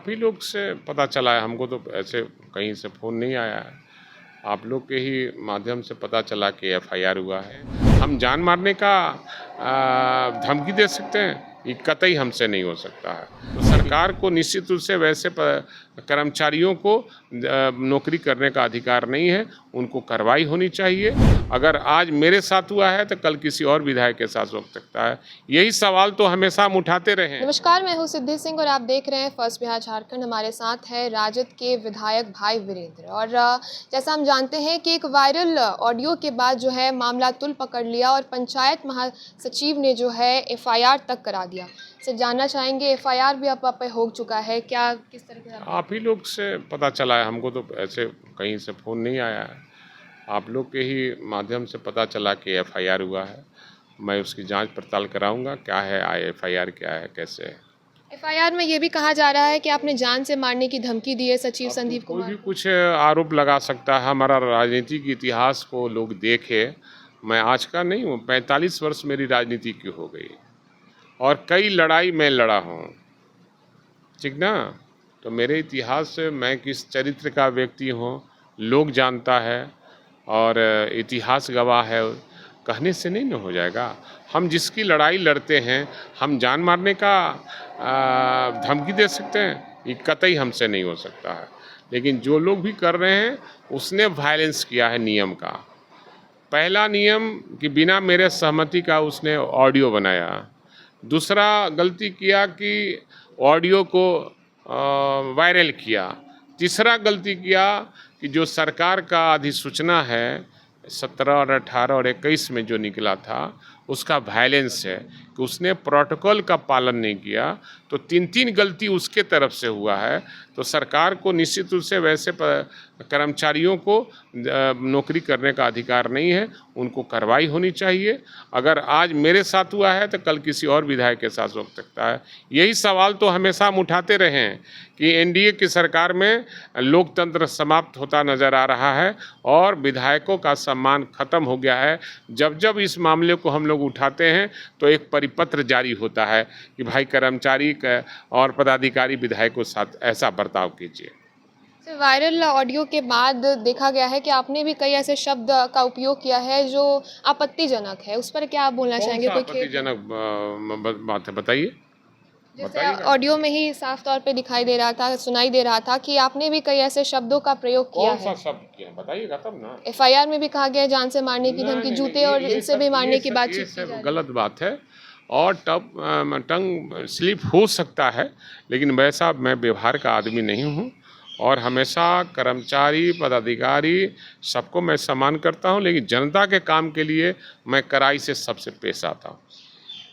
काफ़ी लोग से पता चला है, हमको तो ऐसे कहीं से फ़ोन नहीं आया है। आप लोग के ही माध्यम से पता चला कि एफआईआर हुआ है। हम जान मारने का धमकी दे सकते हैं, ये कतई हमसे नहीं हो सकता है। तो सरकार को निश्चित रूप से वैसे कर्मचारियों को नौकरी करने का अधिकार नहीं है, उनको कार्रवाई होनी चाहिए। अगर आज मेरे साथ हुआ है तो कल किसी और विधायक के साथ हो सकता है। यही सवाल तो हमेशा हम उठाते रहे हैं। नमस्कार, मैं हूं सिद्धि सिंह और आप देख रहे हैं फर्स्ट बिहार झारखंड। हमारे साथ है राजद के विधायक भाई वीरेंद्र। और जैसा हम जानते हैं कि एक वायरल ऑडियो के बाद जो है मामला तुल पकड़ लिया और पंचायत महासचिव ने जो है एफआईआर तक करा दिया। सिर्फ जानना चाहेंगे, एफआईआर भी आप पे हो चुका है क्या, किस तरह के? आप ही लोग से पता चला है, हमको तो ऐसे कहीं से फ़ोन नहीं आया है। आप लोग के ही माध्यम से पता चला कि एफआईआर हुआ है। मैं उसकी जांच पड़ताल कराऊंगा, क्या है एफआईआर, क्या है, कैसे है। एफआईआर में ये भी कहा जा रहा है कि आपने जान से मारने की धमकी दी है सचिव संदीप कोई कुमार। भी कुछ आरोप लगा सकता है। हमारा राजनीतिक इतिहास को लोग देखे। मैं आज का नहीं हूँ, 45 वर्ष मेरी राजनीति की हो गई और कई लड़ाई मैं लड़ा हूँ, ठीक ना। तो मेरे इतिहास से मैं किस चरित्र का व्यक्ति हूँ लोग जानता है और इतिहास गवाह है। कहने से नहीं न हो जाएगा। हम जिसकी लड़ाई लड़ते हैं, हम जान मारने का धमकी दे सकते हैं, ये कतई हमसे नहीं हो सकता है। लेकिन जो लोग भी कर रहे हैं उसने वायलेंस किया है नियम का। पहला नियम कि बिना मेरे सहमति का उसने ऑडियो बनाया। दूसरा गलती किया कि ऑडियो को वायरल किया। तीसरा गलती किया कि जो सरकार का अधिसूचना है 17 और 18 और 21 में जो निकला था उसका वायलेंस है कि उसने प्रोटोकॉल का पालन नहीं किया। तो तीन गलती उसके तरफ से हुआ है। तो सरकार को निश्चित रूप से वैसे कर्मचारियों को नौकरी करने का अधिकार नहीं है, उनको कार्रवाई होनी चाहिए। अगर आज मेरे साथ हुआ है तो कल किसी और विधायक के साथ हो सकता है। यही सवाल तो हमेशा हम उठाते रहे हैं कि एनडीए की सरकार में लोकतंत्र समाप्त होता नज़र आ रहा है और विधायकों का सम्मान खत्म हो गया है। जब जब इस मामले को हम लोग उठाते हैं तो एक परिपत्र जारी होता है कि भाई कर्मचारी और पदाधिकारी विधायकों के साथ ऐसा बर्ताव कीजिए। वायरल ऑडियो के बाद देखा गया है कि आपने भी कई ऐसे शब्द का उपयोग किया है जो आपत्तिजनक है, उस पर क्या आप बोलना चाहेंगे? कोई आपत्तिजनक बात है, बताइए। जैसे ऑडियो में ही साफ तौर पे दिखाई दे रहा था, सुनाई दे रहा था कि आपने भी कई ऐसे शब्दों का प्रयोग किया है। कौन सा शब्द किया, बताइएगा तब ना। एफआईआर में भी कहा गया है जान से मारने की धमकी, जूते और इनसे भी मारने की बातचीत। गलत बात है और टंग स्लिप हो सकता है, लेकिन वैसा मैं व्यवहार का आदमी नहीं हूँ और हमेशा कर्मचारी पदाधिकारी सबको मैं सम्मान करता हूँ, लेकिन जनता के काम के लिए मैं कड़ाई से सबसे पेश आता हूँ।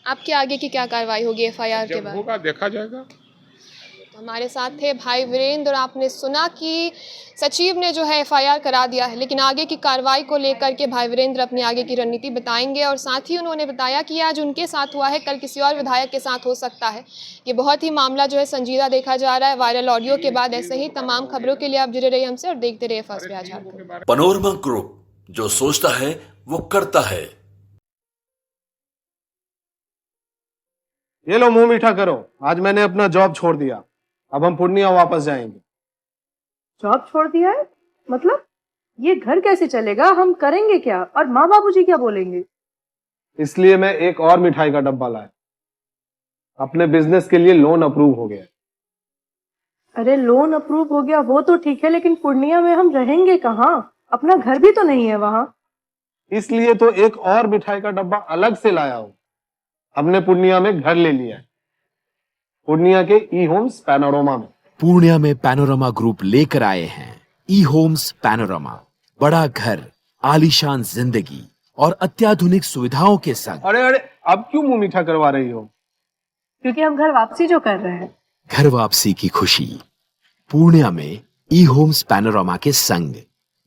आपके आगे की क्या कार्रवाई होगी एफआईआर के बाद? होगा देखा जाएगा। तो हमारे साथ थे भाई वीरेंद्र और आपने सुना कि सचिव ने जो है एफआईआर करा दिया है, लेकिन आगे की कार्रवाई को लेकर के भाई वीरेंद्र अपनी आगे की रणनीति बताएंगे। और साथ ही उन्होंने बताया कि आज उनके साथ हुआ है, कल किसी और विधायक के साथ हो सकता है। ये बहुत ही मामला जो है संजीदा देखा जा रहा है वायरल ऑडियो के बाद। ऐसे ही तमाम खबरों के लिए आप जुड़े रहिए हमसे और देखते रहिए first Bihar Jharkhand. Panorama group, जो सोचता है वो करता है। ये लो, मुंह मीठा करो। आज मैंने अपना जॉब छोड़ दिया, अब हम पूर्णिया वापस जाएंगे। जॉब छोड़ दिया है? मतलब ये घर कैसे चलेगा? हम करेंगे क्या? और माँ बाबूजी क्या बोलेंगे? इसलिए मैं एक और मिठाई का डब्बा लाया। अपने बिजनेस के लिए लोन अप्रूव हो गया। अरे लोन अप्रूव हो गया वो तो ठीक है, लेकिन पूर्णिया में हम रहेंगे कहाँ? अपना घर भी तो नहीं है वहाँ। इसलिए तो एक और मिठाई का डब्बा अलग से लाया हूँ। हमने पूर्णिया में घर ले लिया है, पूर्णिया के ई होम्स पैनोरमा में। पूर्णिया में पैनोरमा ग्रुप लेकर आए हैं ई होम्स पैनोरमा। बड़ा घर, आलीशान जिंदगी और अत्याधुनिक सुविधाओं के संग। अरे अब क्यों मुंह मीठा करवा रही हो? क्योंकि हम घर वापसी जो कर रहे हैं। घर वापसी की खुशी पूर्णिया में ई होम्स पैनोरमा के संग।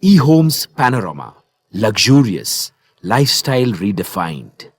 E homes panorama, luxurious lifestyle redefined.